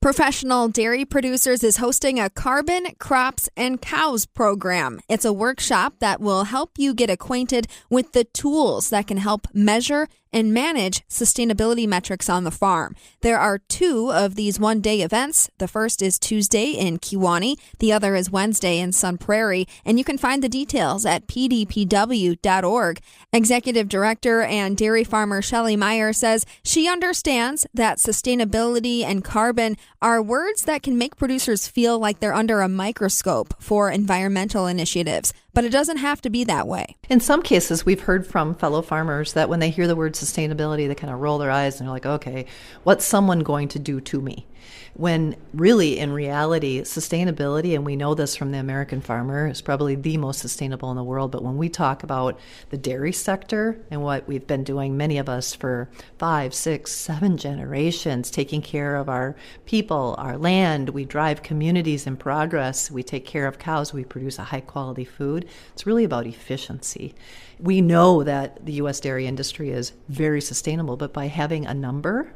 Professional Dairy Producers is hosting a Carbon, Crops, and Cows program. It's a workshop that will help you get acquainted with the tools that can help measure and manage sustainability metrics on the farm. There are 2 of these one-day events. The first is Tuesday in Kewaunee. The other is Wednesday in Sun Prairie. And you can find the details at pdpw.org. Executive Director and dairy farmer Shelly Mayer says she understands that sustainability and carbon are words that can make producers feel like they're under a microscope for environmental initiatives. But it doesn't have to be that way. In some cases, we've heard from fellow farmers that when they hear the word sustainability, they kind of roll their eyes and they're like, okay, what's someone going to do to me? When really, in reality, sustainability, and we know this from the American farmer, is probably the most sustainable in the world. But when we talk about the dairy sector and what we've been doing, many of us for 5, 6, 7 generations, taking care of our people, our land, we drive communities in progress, we take care of cows, we produce a high quality food. It's really about efficiency. We know that the U.S. dairy industry is very sustainable, but by having a number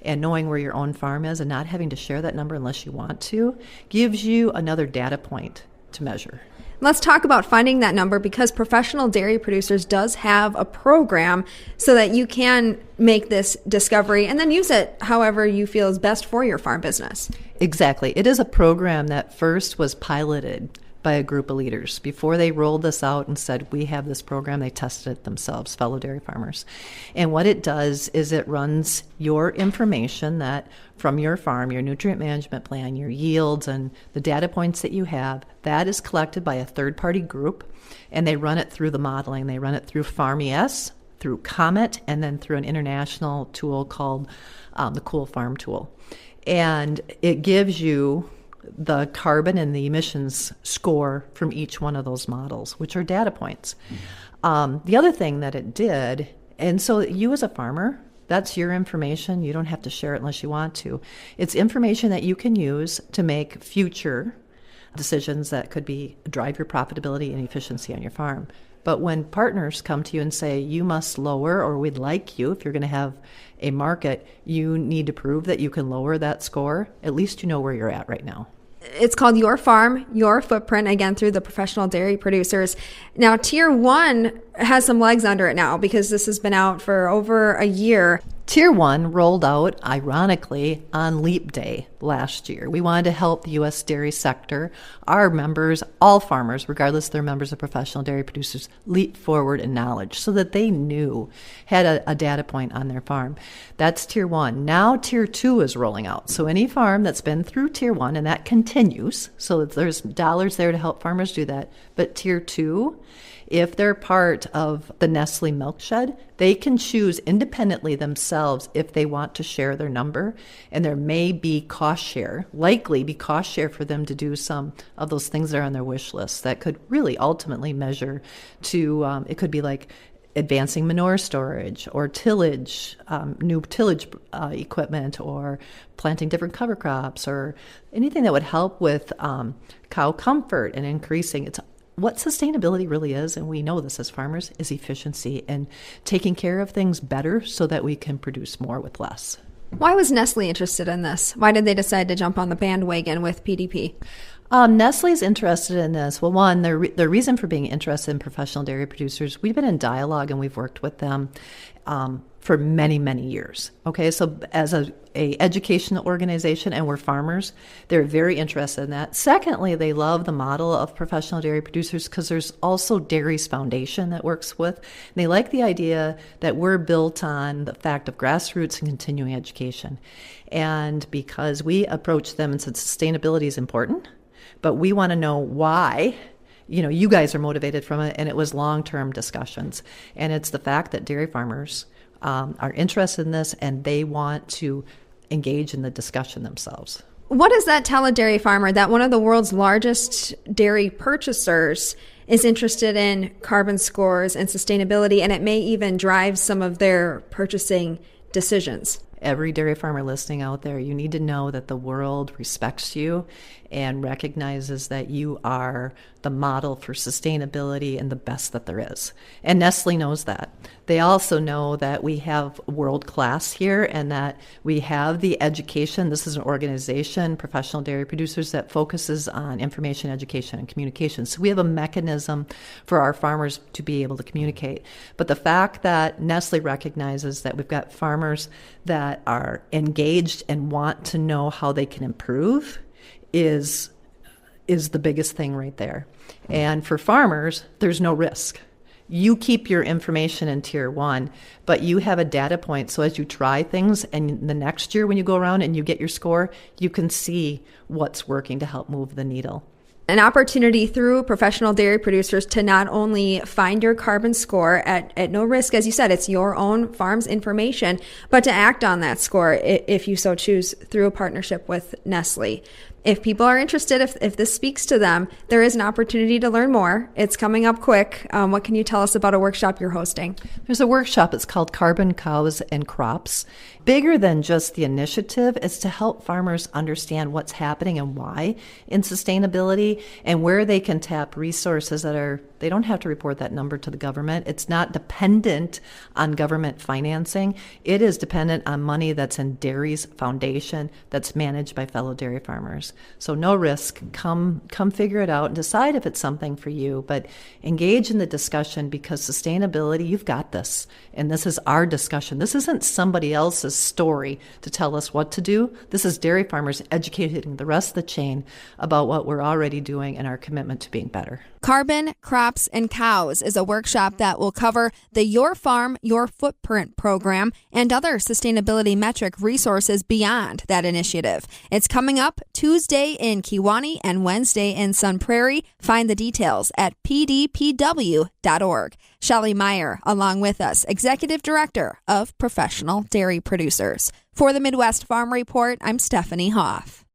and knowing where your own farm is and not having to share that number unless you want to, gives you another data point to measure. Let's talk about finding that number, because Professional Dairy Producers does have a program so that you can make this discovery and then use it however you feel is best for your farm business. Exactly. It is a program that first was piloted by a group of leaders. Before they rolled this out and said, we have this program, they tested it themselves, fellow dairy farmers. And what it does is it runs your information that from your farm, your nutrient management plan, your yields, and the data points that you have, that is collected by a third-party group, and they run it through the modeling. They run it through FarmES, through Comet, and then through an international tool called the Cool Farm tool. And it gives you the carbon and the emissions score from each one of those models, which are data points. The other thing that it did, and so you as a farmer, that's your information. You don't have to share it unless you want to. It's information that you can use to make future decisions that could be drive your profitability and efficiency on your farm. But when partners come to you and say, you must lower, or we'd like you, if you're going to have a market, you need to prove that you can lower that score, at least you know where you're at right now. It's called Your Farm, Your Footprint, again, through the Professional Dairy Producers. Now, Tier 1 has some legs under it now because this has been out for over a year. Tier 1 rolled out, ironically, on Leap Day last year. We wanted to help the U.S. dairy sector, our members, all farmers, regardless if they're members of Professional Dairy Producers, leap forward in knowledge so that they knew, had a data point on their farm. That's Tier 1. Now Tier 2 is rolling out. So any farm that's been through Tier 1, and that continues, so there's dollars there to help farmers do that. But Tier 2, if they're part of the Nestle Milk Shed, they can choose independently themselves if they want to share their number. And there may be cost share, likely be cost share for them to do some of those things that are on their wish list that could really ultimately measure to, it could be like advancing manure storage or tillage, new tillage equipment, or planting different cover crops, or anything that would help with cow comfort and increasing its. What sustainability really is, and we know this as farmers, is efficiency and taking care of things better so that we can produce more with less. Why was Nestle interested in this? Why did they decide to jump on the bandwagon with PDP? Nestle's interested in this. Well, one, their reason for being interested in Professional Dairy Producers, we've been in dialogue and we've worked with them for many, many years. Okay, so as a educational organization, and we're farmers, they're very interested in that. Secondly, they love the model of Professional Dairy Producers because there's also Dairy's Foundation that works with. And they like the idea that we're built on the fact of grassroots and continuing education. And because we approached them and said sustainability is important, but we want to know why. You guys are motivated from it, and it was long-term discussions. And it's the fact that dairy farmers are interested in this, and they want to engage in the discussion themselves. What does that tell a dairy farmer, that one of the world's largest dairy purchasers is interested in carbon scores and sustainability, and it may even drive some of their purchasing decisions? Every dairy farmer listening out there, you need to know that the world respects you and recognizes that you are the model for sustainability and the best that there is. And Nestle knows that. They also know that we have world class here and that we have the education. This is an organization, Professional Dairy Producers, that focuses on information, education, and communication. So we have a mechanism for our farmers to be able to communicate. But the fact that Nestle recognizes that we've got farmers that are engaged and want to know how they can improve is the biggest thing right there. And for farmers, there's no risk. You keep your information in tier 1, but you have a data point. So as you try things and the next year when you go around and you get your score, you can see what's working to help move the needle. An opportunity through Professional Dairy Producers to not only find your carbon score at no risk, as you said, it's your own farm's information, but to act on that score if you so choose through a partnership with Nestle. If people are interested, if this speaks to them, there is an opportunity to learn more. It's coming up quick. What can you tell us about a workshop you're hosting? There's a workshop. It's called Carbon, Cows, and Crops. Bigger than just the initiative is to help farmers understand what's happening and why in sustainability and where they can tap resources they don't have to report that number to the government. It's not dependent on government financing. It is dependent on money that's in Dairy's foundation that's managed by fellow dairy farmers. So no risk. Come figure it out and decide if it's something for you. But engage in the discussion because sustainability, you've got this. And this is our discussion. This isn't somebody else's story to tell us what to do. This is dairy farmers educating the rest of the chain about what we're already doing and our commitment to being better. Carbon, Crops, and Cows is a workshop that will cover the Your Farm, Your Footprint program and other sustainability metric resources beyond that initiative. It's coming up Tuesday in Kewaunee and Wednesday in Sun Prairie. Find the details at pdpw.org. Shelly Mayer, along with us, Executive Director of Professional Dairy Producers. For the Midwest Farm Report, I'm Stephanie Hoff.